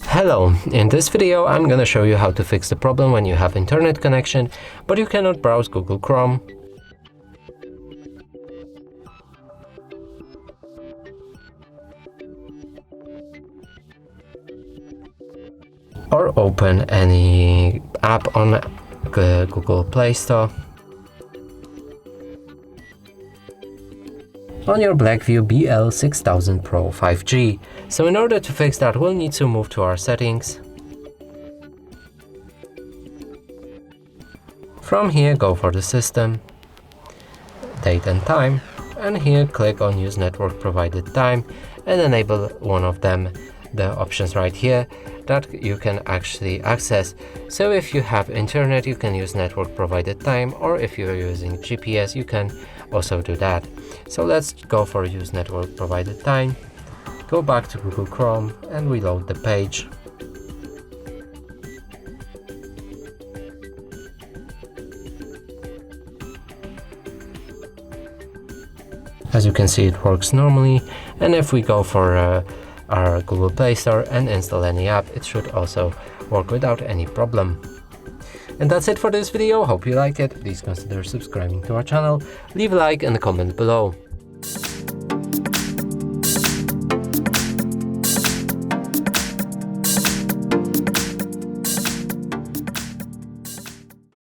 Hello, in this video I'm gonna show you how to fix the problem when you have internet connection, but you cannot browse Google Chrome. Or open any app on Google Play Store. On your Blackview BL6000 Pro 5G. So in order to fix that, we'll need to move to our settings. From here, go for the system, date and time, and here click on use network provided time and enable one of them, the options right here that you can actually access. So if you have internet, you can use network provided time, or if you're using GPS, you can also do that. So let's go for use network provided time, go back to Google Chrome and reload the page. As you can see, it works normally, and if we go for our Google Play Store and install any app, it should also work without any problem. And that's it for this video. Hope you liked it. Please consider subscribing to our channel, leave a like and a comment below.